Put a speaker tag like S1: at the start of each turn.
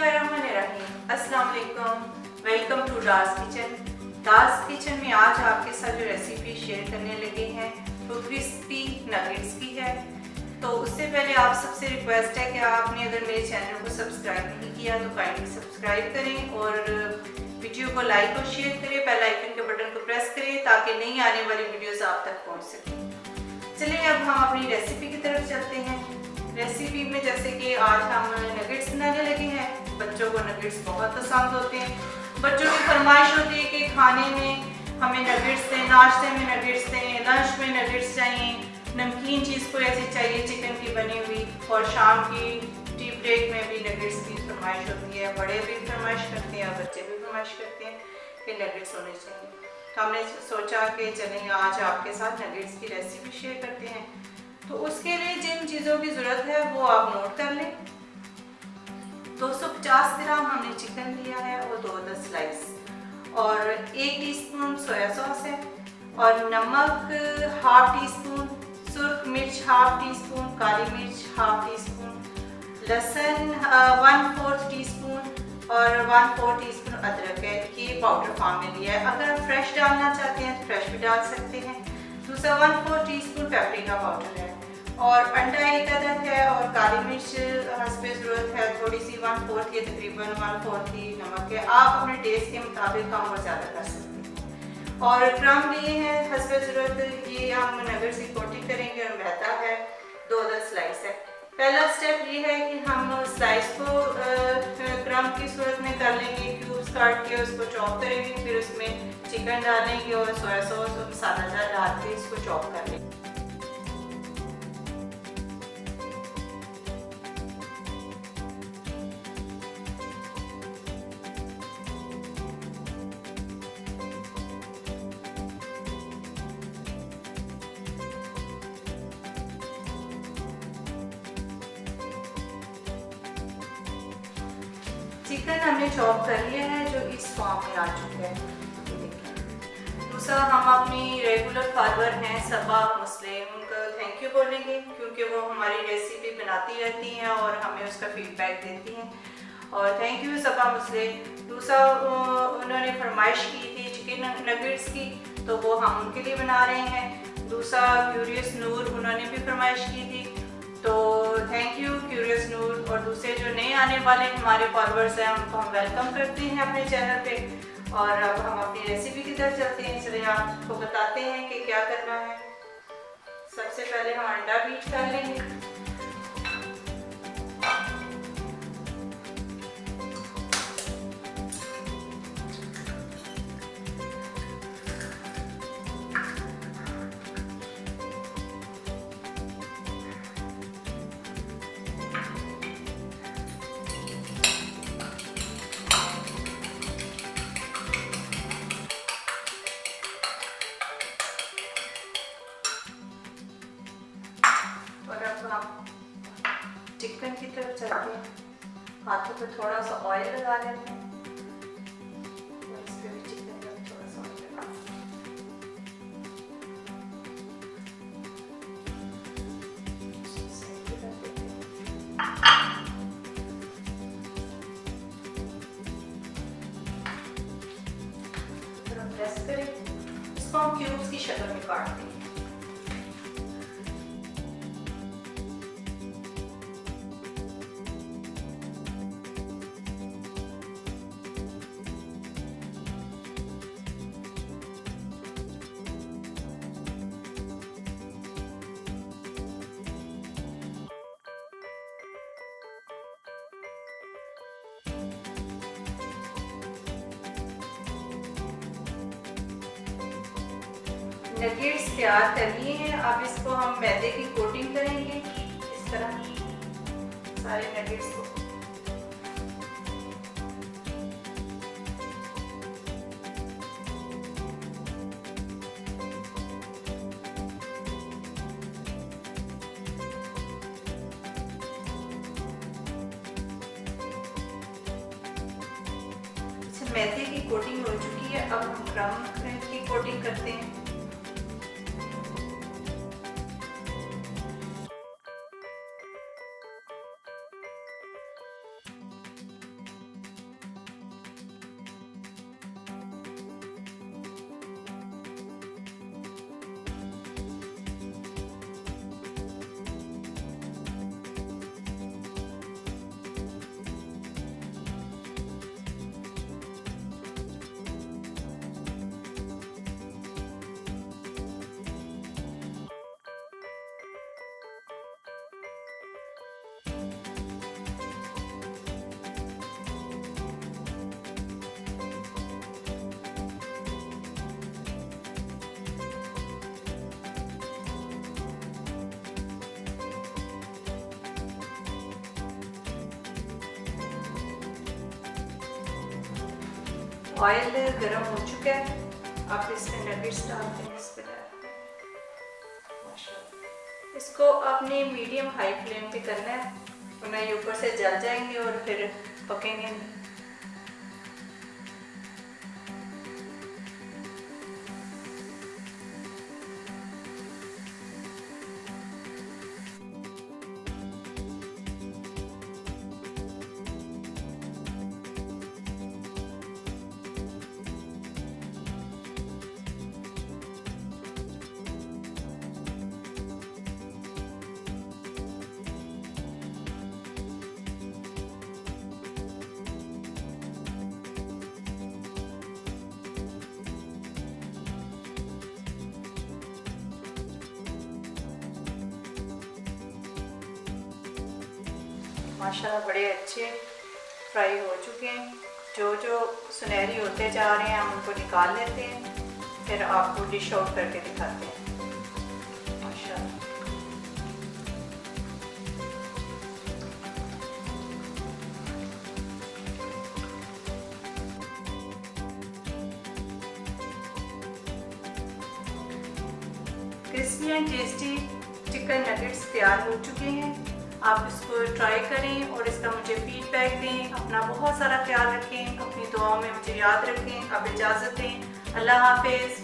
S1: बिस्मिल्लाहिर्रहमानिर्रहीम। अस्सलाम वालेकुम। Welcome to Dar's kitchen. Dar's kitchen में आज आपके साथ जो रेसिपी शेयर करने लगे हैं वो क्रिस्पी नगेट्स की है। तो उससे पहले आप सबसे रिक्वेस्ट है कि आपने अगर मेरे चैनल को सब्सक्राइब नहीं किया तो काइंडली सब्सक्राइब करें और वीडियो को लाइक और शेयर करें, बेल आइकन के बटन को प्रेस करें ताकि नई आने वाली वीडियोस आप तक पहुंच सकें। चलिए अब हम अपनी रेसिपी की तरफ चलते हैं। रेसिपी में जैसे कि आज हम नगेट्स बनाने लगे हैं। बच्चों को नगेट्स बहुत पसंद होते हैं। बच्चों की फरमाइश होती है कि खाने में हमें नगेट्स दें, नाश्ते में नगेट्स दें, लंच में नगेट्स चाहिए, नमकीन चीज़ कोई ऐसी चाहिए चिकन की बनी हुई, और शाम की टी ब्रेक में भी नगेट्स की फरमाइश होती है। बड़े भी फरमाइश करते हैं और बच्चे भी फरमाइश करते हैं कि नगेट्स होने चाहिए। तो हमने सोचा कि चलें आज आपके साथ नगेट्स की रेसिपी शेयर करते हैं। तो उसके लिए जिन चीज़ों की ज़रूरत है वो आप नोट कर लें। 250 ग्राम हमने चिकन लिया है और 2 स्लाइस, और 1 टीस्पून सोया सॉस है, और नमक ½ टीस्पून, सुर्ख मिर्च ½ टीस्पून, काली मिर्च ½ टीस्पून, लहसुन 1/4 टीस्पून और 1/4 टीस्पून अदरक है। ये पाउडर फॉर्म में लिया है। अगर आप फ्रेश डालना चाहते हैं तो फ्रेश भी डाल सकते हैं। दूसरा 1/4 टीस्पून पेपरिका पाउडर है, और अंडा 1 अदद है, और काली मिर्च हस्बे ज़रूरत है थोड़ी सी 1/4 या तकरीबन 1/4 ही नमक है। आप अपने टेस्ट के मुताबिक कम और ज़्यादा कर सकते हैं। और क्रम लिए हैं हस्बे ज़रूरत। ये हम नगेट्स की कोटिंग करेंगे और मैदा है, 2 स्लाइस है। पहला स्टेप ये है कि हम स्लाइस को क्रम की सूरत में कर लेंगे, क्यूब्स काट के उसको चॉप करेंगे, फिर उसमें चिकन डालेंगे और सोया सॉस और मसाला डाल के इसको चॉप कर लेंगे। चिकन हमने चॉप कर लिया है जो इस फॉर्म में आ चुका है। दूसरा हम अपनी रेगुलर फॉलोअर हैं सबा मुस्लिम, उनको थैंक यू बोलेंगे क्योंकि वो हमारी रेसिपी बनाती रहती हैं और हमें उसका फीडबैक देती हैं, और थैंक यू सबा मुस्लिम। दूसरा उन्होंने फरमाइश की थी चिकन नगेट्स की, तो वो हम उनके लिए बना रहे हैं। दूसरा क्यूरियस नूर, उन्होंने भी फरमाइश की थी, तो थैंक यू क्यूरियस नूर। और दूसरे जो नए आने वाले हमारे फॉलोअर्स हैं उनको हम वेलकम करते हैं अपने चैनल पे। और अब हम अपनी रेसिपी की तरफ चलते हैं। चलिए आपको बताते हैं कि क्या करना है। सबसे पहले हम अंडा बीट कर लेंगे। चिकन की तरफ चलते हैं। हाथों पे थोड़ा सा ऑयल लगा लेते हैं, इस पे भी चिकन में थोड़ा सा ऑयल लगा। फिर हम प्रेस करें, इसको हम क्यूब्स की शक्ल में काट देंगे। नगेट्स तैयार कर लिए हैं। अब इसको हम मैदे की कोटिंग करेंगे इस तरह सारे नगेट्स को। मैदे की कोटिंग हो चुकी है, अब हम क्रम की कोटिंग करते हैं। ऑयल गरम हो चुका है, आप इसमें नगेट्स डालते हैं। इस तरह इसको आपने मीडियम हाई फ्लेम पे करना है, वरना ये ऊपर से जल जाएंगे और फिर पकेंगे नहीं। माशाल्लाह बड़े अच्छे फ्राई हो चुके हैं। जो जो सुनहरी होते जा रहे हैं हम उनको निकाल लेते हैं, फिर आपको डिश आउट करके दिखाते हैं। माशाल्लाह crispy and tasty chicken nuggets तैयार हो चुके हैं। आप इसको ट्राई करें और इसका मुझे फीडबैक दें। अपना बहुत सारा ख्याल रखें, अपनी दुआओं में मुझे याद रखें। अब इजाज़त दें, अल्लाह हाफिज़।